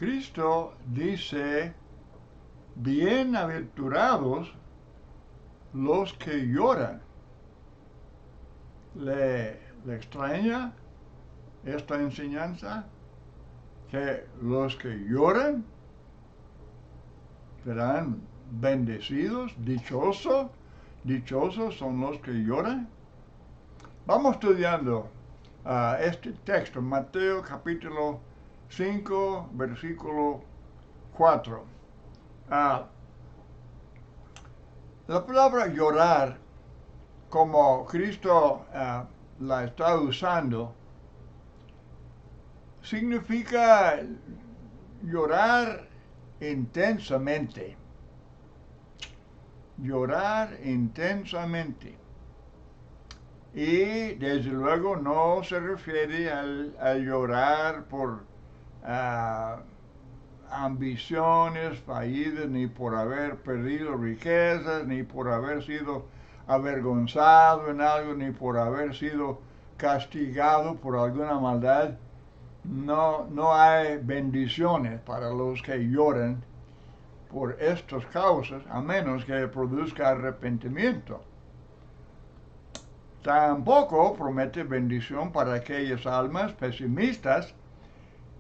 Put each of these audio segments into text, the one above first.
Cristo dice, bienaventurados los que lloran. ¿Le extraña esta enseñanza? Que los que lloran serán bendecidos, dichosos son los que lloran. Vamos estudiando este texto, Mateo capítulo 5, versículo 4. La palabra llorar, como Cristo la está usando, significa llorar intensamente. Llorar intensamente. Y desde luego no se refiere al llorar por ambiciones fallidas, ni por haber perdido riquezas, ni por haber sido avergonzado en algo, ni por haber sido castigado por alguna maldad. No hay bendiciones para los que lloran por estas causas, a menos que produzca arrepentimiento. Tampoco promete bendición para aquellas almas pesimistas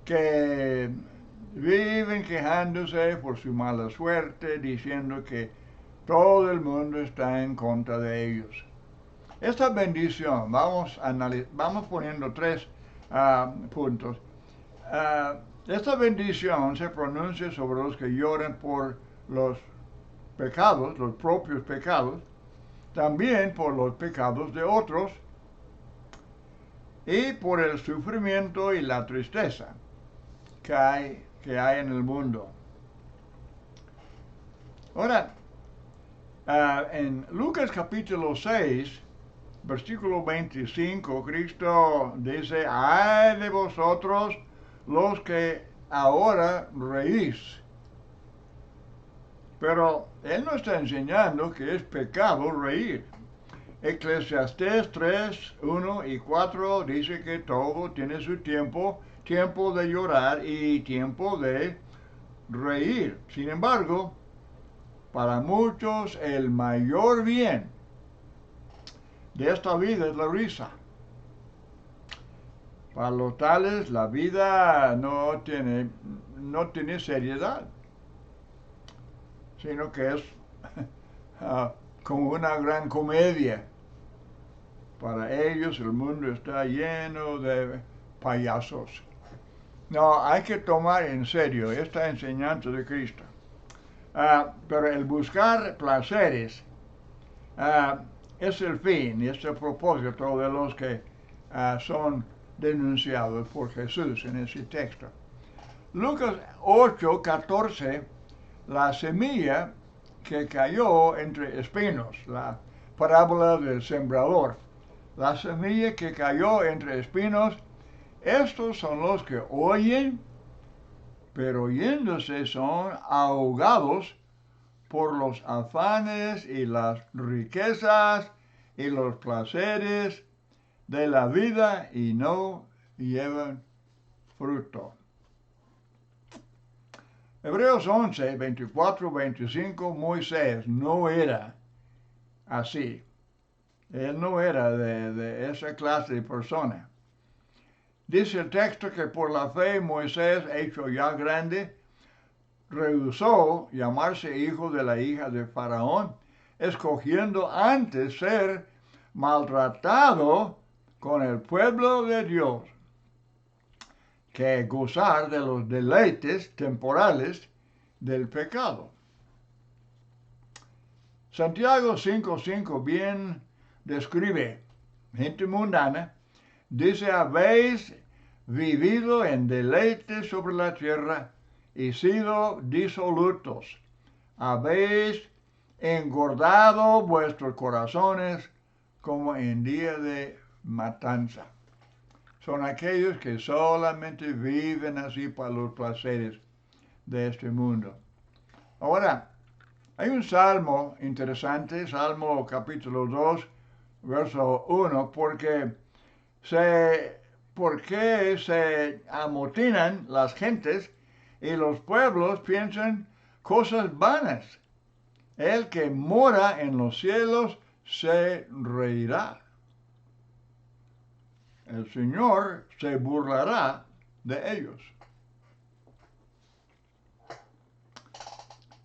que viven quejándose por su mala suerte, diciendo que todo el mundo está en contra de ellos. Esta bendición, vamos poniendo tres puntos. Esta bendición se pronuncia sobre los que lloran por los pecados, los propios pecados, también por los pecados de otros y por el sufrimiento y la tristeza que hay en el mundo. Ahora, en Lucas capítulo 6, versículo 25, Cristo dice, ay de vosotros los que ahora reís. Pero Él no está enseñando que es pecado reír. Eclesiastés 3, 1 y 4 dice que todo tiene su tiempo de llorar y tiempo de reír. Sin embargo, para muchos el mayor bien de esta vida es la risa. Para los tales la vida no tiene seriedad, sino que es como una gran comedia. Para ellos el mundo está lleno de payasos. No, hay que tomar en serio esta enseñanza de Cristo. Pero el buscar placeres es el fin y es el propósito de los que son denunciados por Jesús en ese texto. Lucas 8, 14, la semilla que cayó entre espinos, la parábola del sembrador. La semilla que cayó entre espinos, estos son los que oyen, pero oyéndose son ahogados por los afanes y las riquezas y los placeres de la vida y no llevan fruto. Hebreos 11, 24, 25, Moisés no era así. Él no era de esa clase de persona. Dice el texto que por la fe Moisés, hecho ya grande, rehusó llamarse hijo de la hija de Faraón, escogiendo antes ser maltratado con el pueblo de Dios que gozar de los deleites temporales del pecado. Santiago 5:5 bien describe gente mundana, dice, habéis vivido en deleites sobre la tierra y sido disolutos. Habéis engordado vuestros corazones como en día de matanza. Son aquellos que solamente viven así para los placeres de este mundo. Ahora, hay un salmo interesante, Salmo capítulo 2, verso 1, ¿por qué se amotinan las gentes y los pueblos piensan cosas vanas. El que mora en los cielos se reirá. El Señor se burlará de ellos.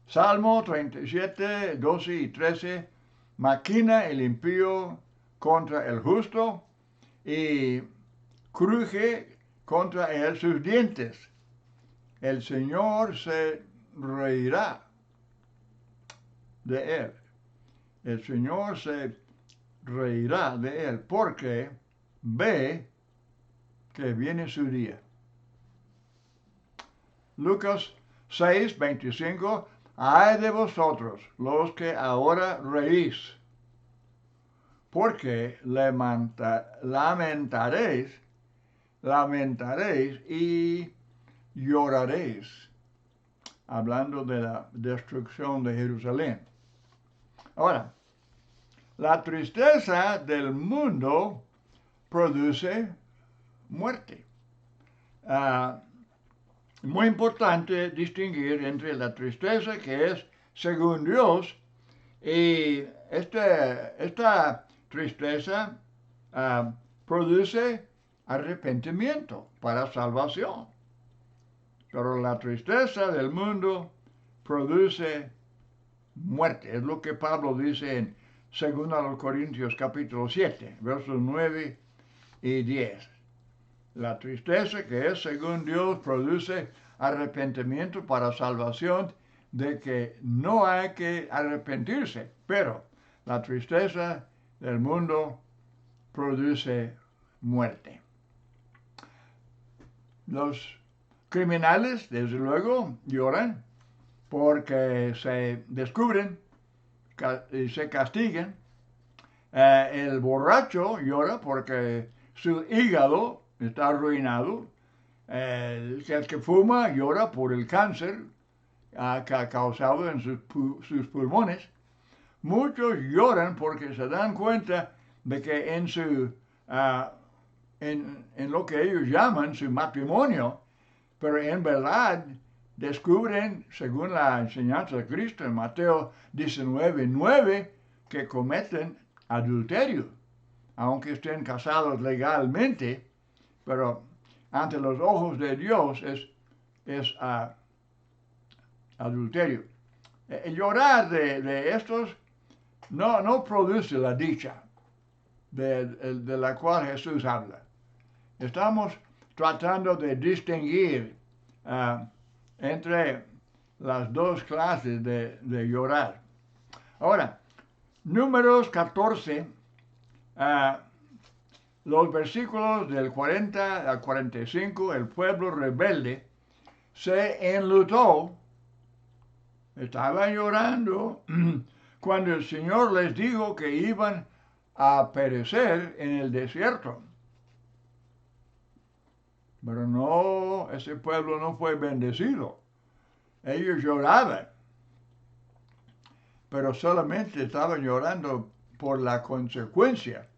Salmo 37, 12 y 13. Maquina el impío contra el justo y cruje contra él sus dientes. El Señor se reirá de él. El Señor se reirá de él porque ve que viene su día. Lucas 6, 25. Ay de vosotros, los que ahora reís, porque lamentaréis y lloraréis, hablando de la destrucción de Jerusalén. Ahora, la tristeza del mundo produce muerte. Muy importante distinguir entre la tristeza que es según Dios y esta tristeza produce arrepentimiento para salvación. Pero la tristeza del mundo produce muerte. Es lo que Pablo dice en 2 Corintios capítulo 7, versos 9 y 10. La tristeza que es según Dios produce arrepentimiento para salvación, de que no hay que arrepentirse, pero la tristeza del mundo produce muerte. Los criminales, desde luego, lloran porque se descubren y se castigan. El borracho llora porque su hígado está arruinado. El que fuma llora por el cáncer causado en sus pulmones. Muchos lloran porque se dan cuenta de que en lo que ellos llaman su matrimonio, pero en verdad descubren, según la enseñanza de Cristo en Mateo 19:9, que cometen adulterio, aunque estén casados legalmente, pero ante los ojos de Dios es adulterio. El llorar de estos no produce la dicha de la cual Jesús habla. Estamos tratando de distinguir entre las dos clases de llorar. Ahora, Números 14, los versículos del 40 al 45, el pueblo rebelde se enlutó, estaba llorando cuando el Señor les dijo que iban a perecer en el desierto. Pero no, ese pueblo no fue bendecido. Ellos lloraban, pero solamente estaban llorando por la consecuencia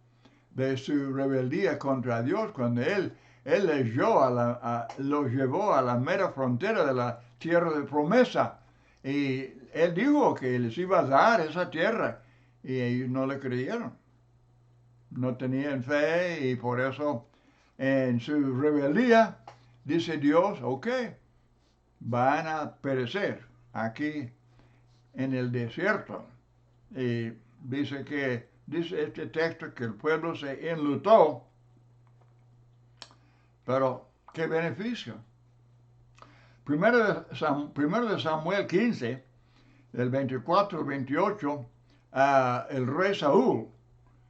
de su rebeldía contra Dios, cuando Él les los llevó a la mera frontera de la tierra de promesa. Y Él dijo que les iba a dar esa tierra, y ellos no le creyeron. No tenían fe, y por eso en su rebeldía dice Dios, ok, van a perecer aquí en el desierto. Y dice este texto que el pueblo se enlutó, pero ¿qué beneficio? Primero de Samuel 15, del 24 al 28, el rey Saúl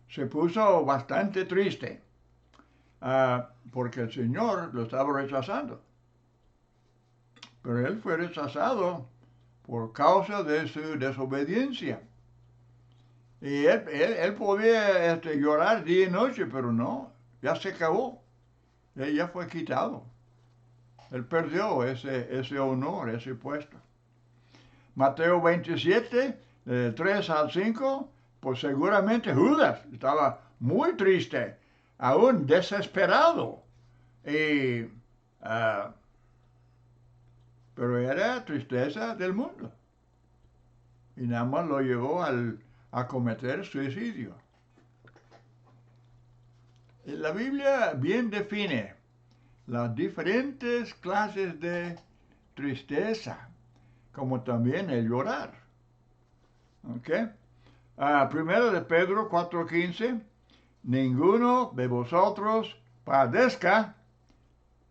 se puso bastante triste porque el Señor lo estaba rechazando. Pero él fue rechazado por causa de su desobediencia. Y él podía llorar día y noche, pero no, ya se acabó. Él ya fue quitado. Él perdió ese honor, ese puesto. Mateo 27, del 3 al 5, pues seguramente Judas estaba muy triste, aún desesperado. pero era tristeza del mundo. Y nada más lo llevó a cometer suicidio. La Biblia bien define las diferentes clases de tristeza, como también el llorar. ¿Ok? Primero de Pedro 4:15, ninguno de vosotros padezca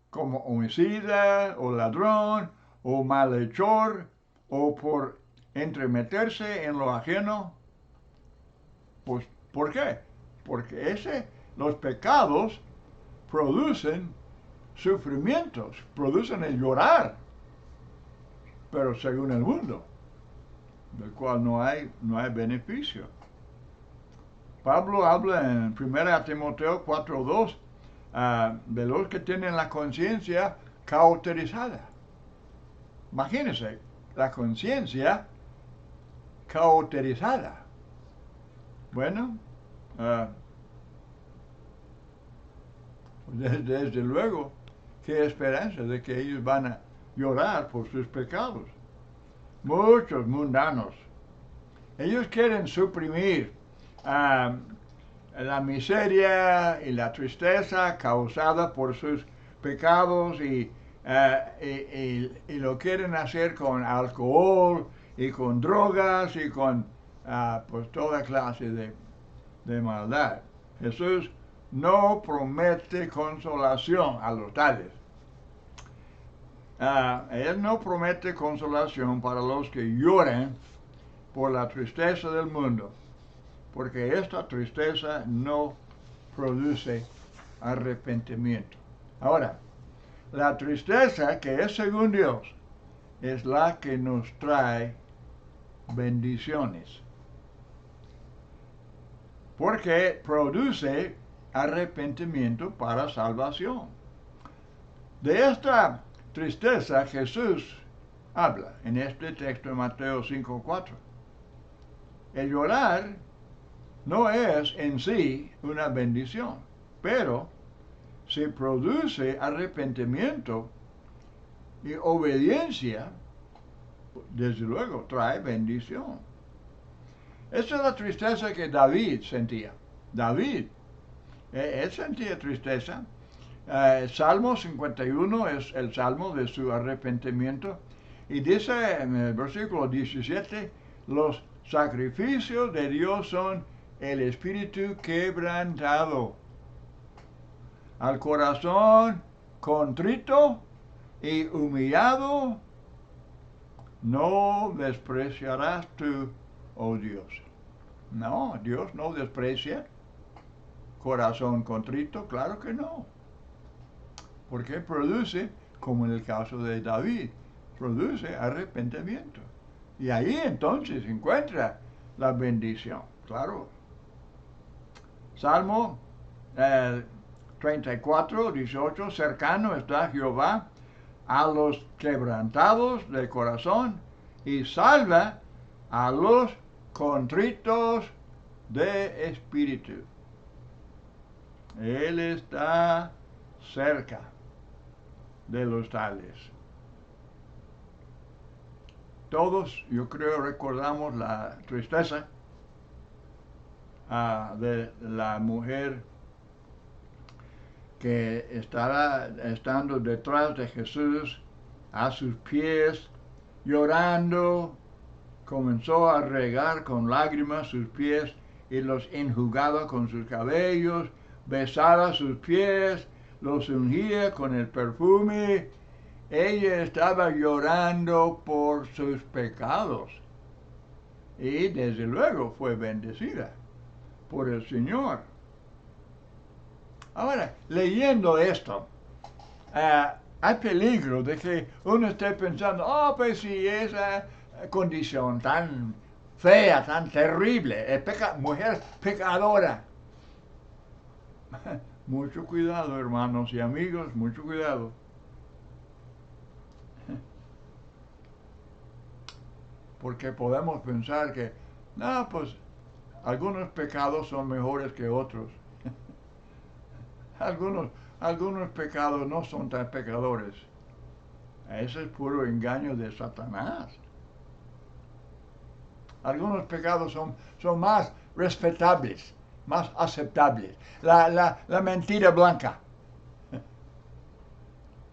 como homicida o ladrón o malhechor o por entremeterse en lo ajeno. Pues, ¿por qué? Porque los pecados producen sufrimientos, producen el llorar, pero según el mundo, del cual no hay beneficio. Pablo habla en 1 Timoteo 4:2 de los que tienen la conciencia cauterizada. Imagínense, la conciencia cauterizada. Bueno, desde luego, qué esperanza de que ellos van a llorar por sus pecados. Muchos mundanos, ellos quieren suprimir la miseria y la tristeza causada por sus pecados y lo quieren hacer con alcohol y con drogas y con pues toda clase de maldad. Jesús no promete consolación a los tales. Él no promete consolación para los que lloran por la tristeza del mundo, porque esta tristeza no produce arrepentimiento. Ahora, la tristeza que es según Dios es la que nos trae bendiciones, porque produce arrepentimiento para salvación. De esta tristeza Jesús habla en este texto de Mateo 5:4. El llorar no es en sí una bendición, pero si produce arrepentimiento y obediencia, desde luego trae bendición. Esa es la tristeza que David sentía. David, él sentía tristeza. Salmo 51 es el salmo de su arrepentimiento y dice en el versículo 17, los sacrificios de Dios son el espíritu quebrantado, al corazón contrito y humillado no despreciarás tú, oh Dios. No, Dios no desprecia corazón contrito, claro que no. Porque produce, como en el caso de David, produce arrepentimiento. Y ahí entonces encuentra la bendición, claro. Salmo 34:18, cercano está Jehová a los quebrantados de corazón y salva a los contritos de espíritu. Él está cerca de los tales. Todos, yo creo, recordamos la tristeza de la mujer que estaba estando detrás de Jesús a sus pies, llorando, comenzó a regar con lágrimas sus pies y los enjugaba con sus cabellos, besaba sus pies, los ungía con el perfume. Ella estaba llorando por sus pecados y desde luego fue bendecida por el Señor. Ahora, leyendo esto, hay peligro de que uno esté pensando, oh, pues si esa condición tan fea, tan terrible, mujer pecadora. Mucho cuidado, hermanos y amigos, mucho cuidado. Porque podemos pensar que, no, pues algunos pecados son mejores que otros. Algunos pecados no son tan pecadores. Ese es puro engaño de Satanás. Algunos pecados son más respetables, más aceptables. La mentira blanca.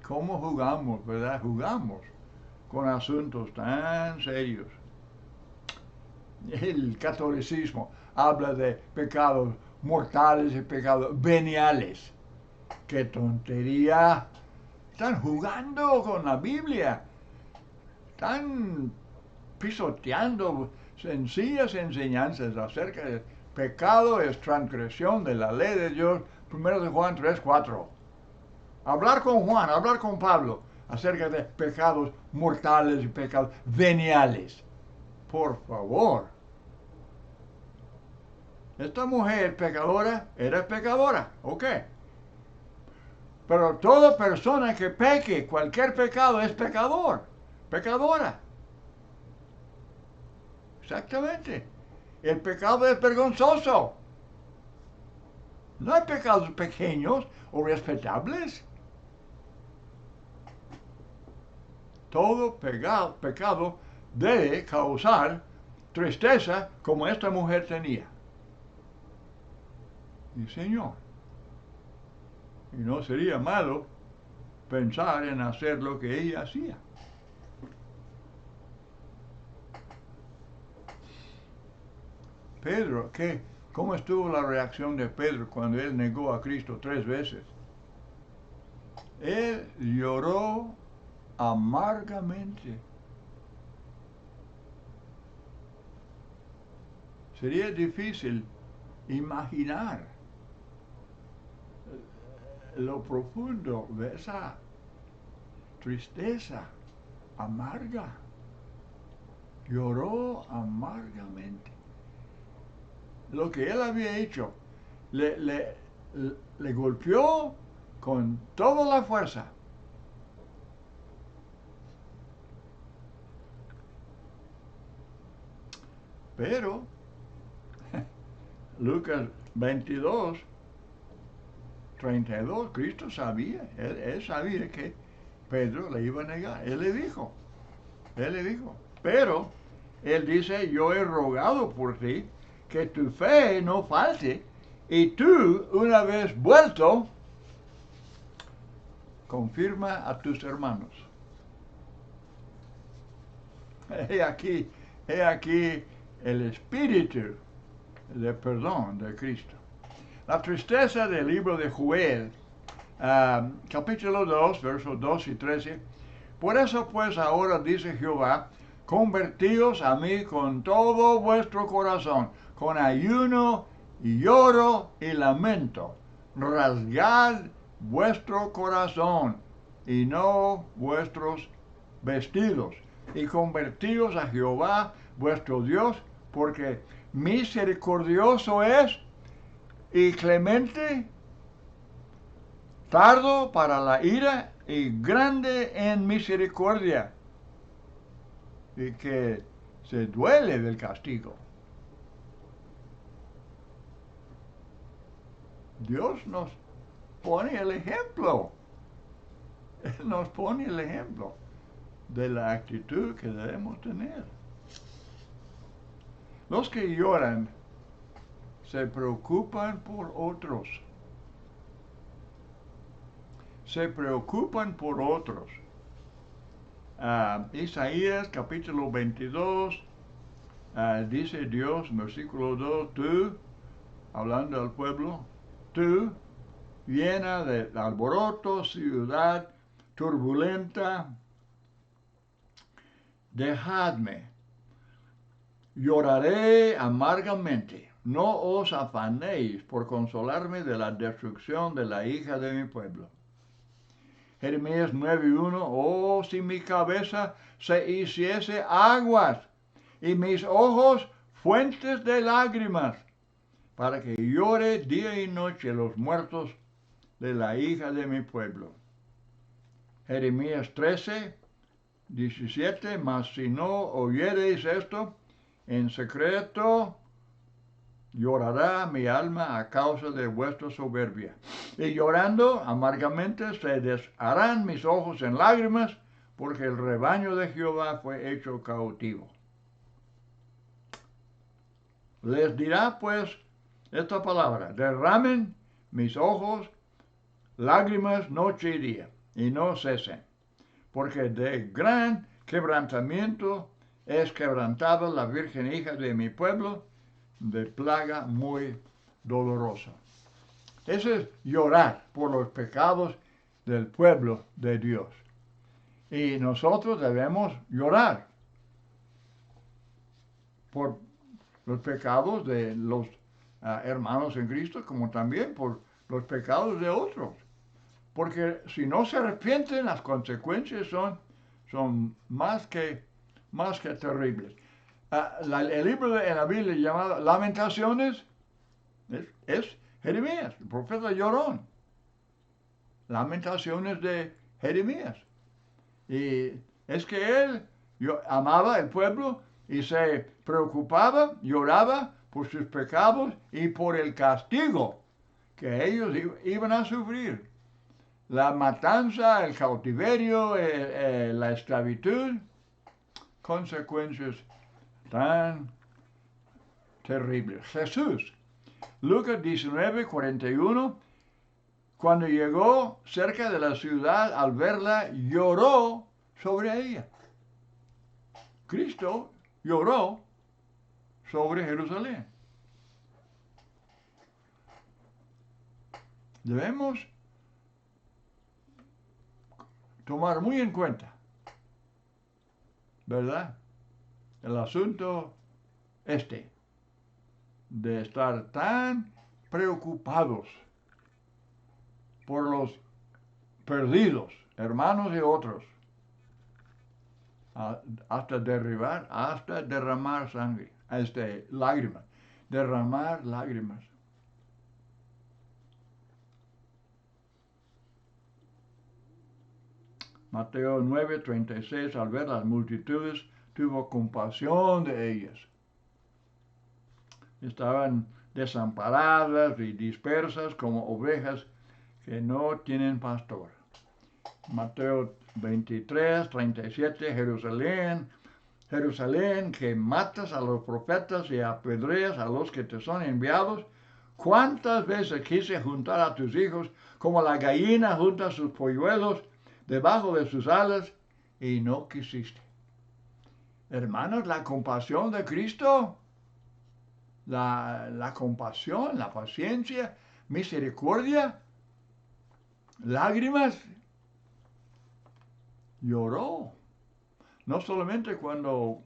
¿Cómo jugamos, verdad? Jugamos con asuntos tan serios. El catolicismo habla de pecados mortales y pecados veniales. ¡Qué tontería! Están jugando con la Biblia. Están pisoteando sencillas enseñanzas acerca del pecado es transgresión de la ley de Dios. 1 de Juan 3:4. Hablar con Juan, hablar con Pablo acerca de pecados mortales y pecados veniales. Por favor. Esta mujer pecadora era pecadora, ¿ok? Pero toda persona que peque, cualquier pecado es pecador, pecadora. Exactamente. El pecado es vergonzoso. No hay pecados pequeños o respetables. Todo pecado debe causar tristeza como esta mujer tenía. Y Señor, y no sería malo pensar en hacer lo que ella hacía. Pedro, ¿cómo estuvo la reacción de Pedro cuando él negó a Cristo 3 veces? Él lloró amargamente. Sería difícil imaginar lo profundo de esa tristeza amarga. Lloró amargamente. Lo que él había hecho le golpeó con toda la fuerza. Pero Lucas 22, 32, Cristo sabía, él sabía que Pedro le iba a negar. Él le dijo, pero él dice, yo he rogado por ti que tu fe no falte y tú, una vez vuelto, confirma a tus hermanos. He aquí el espíritu de perdón de Cristo. La tristeza del libro de Joel, capítulo 2, versos 2 y 13. Por eso pues ahora dice Jehová, convertíos a mí con todo vuestro corazón, con ayuno y lloro y lamento. Rasgad vuestro corazón y no vuestros vestidos, y convertíos a Jehová vuestro Dios, porque misericordioso es y clemente, tardo para la ira y grande en misericordia, y que se duele del castigo. Dios nos pone el ejemplo. Él nos pone el ejemplo de la actitud que debemos tener. Los que lloran se preocupan por otros. Se preocupan por otros. Isaías capítulo 22, dice Dios, versículo 2, tú, hablando al pueblo, tú, llena de alboroto, ciudad turbulenta, dejadme, lloraré amargamente, no os afanéis por consolarme de la destrucción de la hija de mi pueblo. Jeremías 9:1, oh, si mi cabeza se hiciese aguas y mis ojos fuentes de lágrimas, para que llore día y noche los muertos de la hija de mi pueblo. Jeremías 13:17, mas si no oyereis esto, en secreto llorará mi alma a causa de vuestra soberbia. Y llorando amargamente se desharán mis ojos en lágrimas porque el rebaño de Jehová fue hecho cautivo. Les dirá pues esta palabra: derramen mis ojos lágrimas noche y día, y no cesen, porque de gran quebrantamiento es quebrantada la virgen hija de mi pueblo, de plaga muy dolorosa. Eso es llorar por los pecados del pueblo de Dios. Y nosotros debemos llorar por los pecados de los hermanos en Cristo, como también por los pecados de otros. Porque si no se arrepienten, las consecuencias son más que terribles. El libro en la Biblia llamado Lamentaciones es Jeremías, el profeta llorón. Lamentaciones de Jeremías. Y es que él amaba el pueblo y se preocupaba, lloraba por sus pecados y por el castigo que ellos iban a sufrir. La matanza, el cautiverio, la esclavitud, consecuencias tan terribles. Jesús, Lucas 19:41, cuando llegó cerca de la ciudad, al verla, lloró sobre ella. Cristo lloró sobre Jerusalén. Debemos tomar muy en cuenta, ¿verdad?, el asunto de estar tan preocupados por los perdidos, hermanos y otros, hasta derramar sangre, lágrimas, derramar lágrimas. Mateo 9:36, al ver las multitudes, tuvo compasión de ellas. Estaban desamparadas y dispersas como ovejas que no tienen pastor. Mateo 23:37, Jerusalén, Jerusalén, que matas a los profetas y apedreas a los que te son enviados, ¿cuántas veces quise juntar a tus hijos como la gallina junta sus polluelos debajo de sus alas y no quisiste? Hermanos, la compasión de Cristo, la compasión, la paciencia, misericordia, lágrimas, lloró. No solamente cuando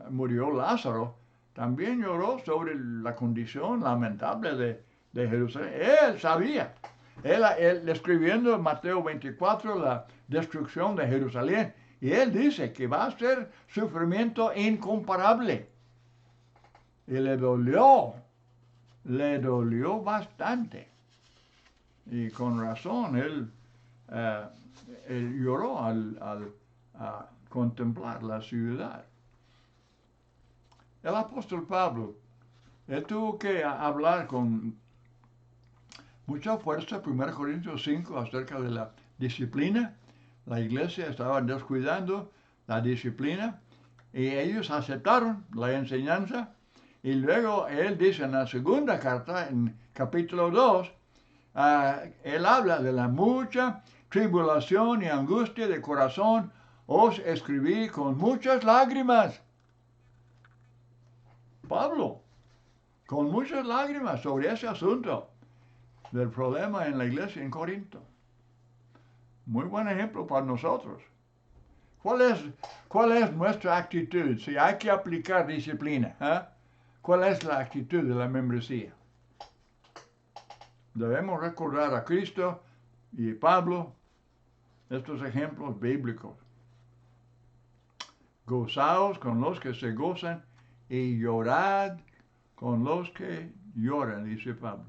murió Lázaro, también lloró sobre la condición lamentable de Jerusalén. Él sabía. Él escribiendo en Mateo 24 la destrucción de Jerusalén. Y él dice que va a ser sufrimiento incomparable. Y le dolió bastante. Y con razón él lloró al contemplar la ciudad. El apóstol Pablo, él tuvo que hablar con mucha fuerza, 1 Corintios 5, acerca de la disciplina. La iglesia estaba descuidando la disciplina y ellos aceptaron la enseñanza. Y luego él dice en la segunda carta, en capítulo 2, él habla de la mucha tribulación y angustia de corazón, os escribí con muchas lágrimas. Pablo, con muchas lágrimas sobre ese asunto del problema en la iglesia en Corinto. Muy buen ejemplo para nosotros. ¿Cuál es nuestra actitud si hay que aplicar disciplina? ¿Cuál es la actitud de la membresía? Debemos recordar a Cristo y Pablo, estos ejemplos bíblicos. Gozaos con los que se gozan y llorad con los que lloran, dice Pablo.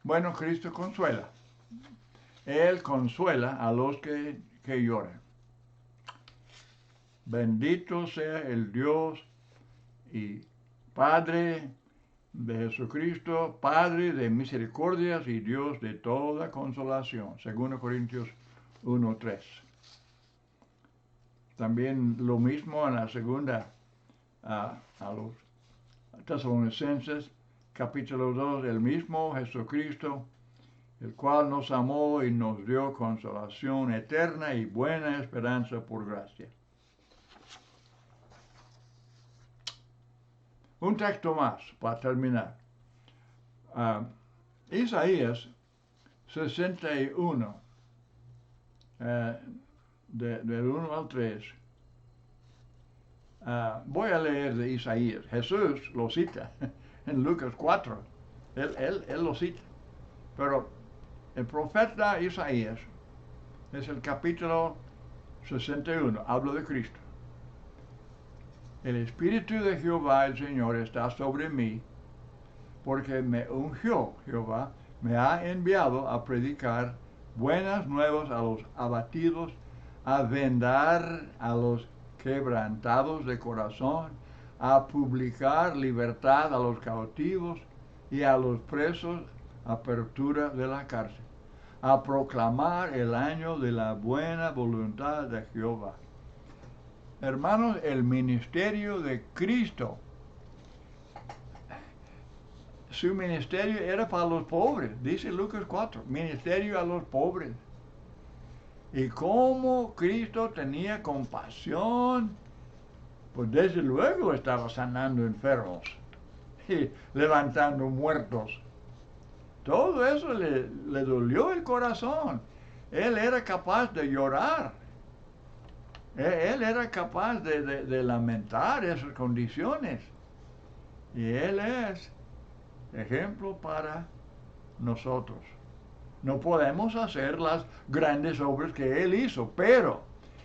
Bueno, Cristo consuela. Él consuela a los que lloran. Bendito sea el Dios y Padre de Jesucristo, Padre de misericordias y Dios de toda consolación. 2 Corintios 1:3. También lo mismo en la segunda a los Tesalonicenses, capítulo 2, el mismo Jesucristo, el cual nos amó y nos dio consolación eterna y buena esperanza por gracia. Un texto más para terminar. Isaías 61, del 1 al 3. Voy a leer de Isaías. Jesús lo cita en Lucas 4. Él lo cita. Pero el profeta Isaías es el capítulo 61. Habla de Cristo. El Espíritu de Jehová, el Señor, está sobre mí, porque me ungió Jehová, me ha enviado a predicar buenas nuevas a los abatidos, a vendar a los quebrantados de corazón, a publicar libertad a los cautivos y a los presos apertura de la cárcel, a proclamar el año de la buena voluntad de Jehová. Hermanos, el ministerio de Cristo, su ministerio era para los pobres, dice Lucas 4, ministerio a los pobres. Y como Cristo tenía compasión, pues desde luego estaba sanando enfermos y levantando muertos. Todo eso le dolió el corazón. Él era capaz de llorar. Él era capaz de lamentar esas condiciones. Y Él es ejemplo para nosotros. No podemos hacer las grandes obras que Él hizo, pero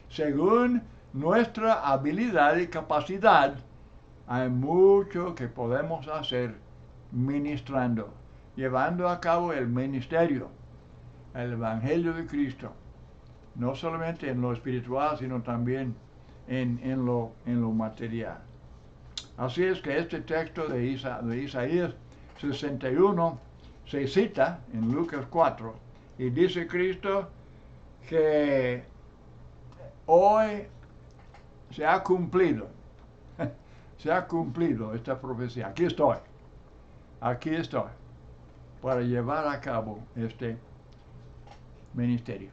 según nuestra habilidad y capacidad, hay mucho que podemos hacer ministrando, llevando a cabo el ministerio, el Evangelio de Cristo, no solamente en lo espiritual, sino también en lo material. Así es que este texto de Isaías 61 se cita en Lucas 4 y dice Cristo que hoy se ha cumplido esta profecía. Aquí estoy para llevar a cabo este ministerio.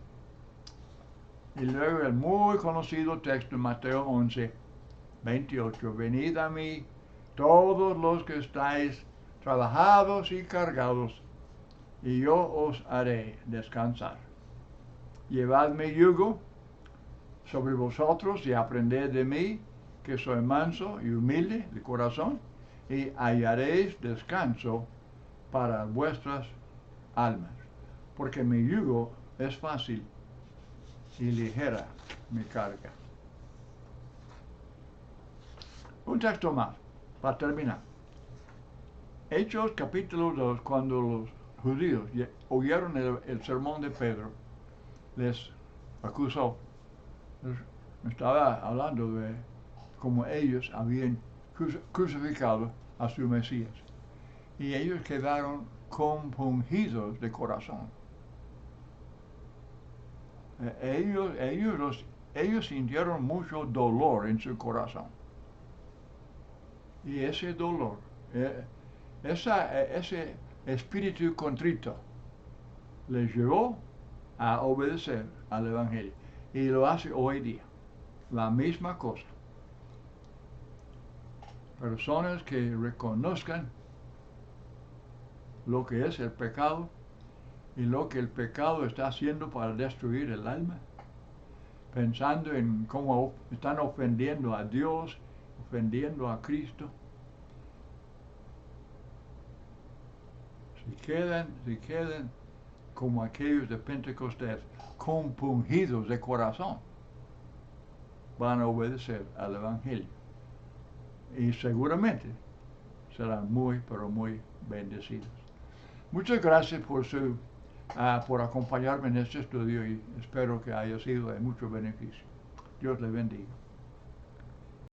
Y luego el muy conocido texto en Mateo 11:28, venid a mí todos los que estáis trabajados y cargados, y yo os haré descansar. Llevad mi yugo sobre vosotros y aprended de mí, que soy manso y humilde de corazón, y hallaréis descanso para vuestras almas, porque mi yugo es fácil y ligera mi carga. Un texto más, para terminar. Hechos capítulo 2, cuando los judíos oyeron el sermón de Pedro, les acusó. Estaba hablando de cómo ellos habían crucificado a su Mesías. Y ellos quedaron compungidos de corazón. Ellos sintieron mucho dolor en su corazón. Y ese dolor, ese espíritu contrito, les llevó a obedecer al Evangelio. Y lo hace hoy día. La misma cosa. Personas que reconozcan lo que es el pecado y lo que el pecado está haciendo para destruir el alma, pensando en cómo están ofendiendo a Dios, ofendiendo a Cristo. Si quedan como aquellos de Pentecostés, compungidos de corazón, van a obedecer al Evangelio. Y seguramente serán muy, pero muy bendecidos. Muchas gracias por acompañarme en este estudio y espero que haya sido de mucho beneficio. Dios les bendiga.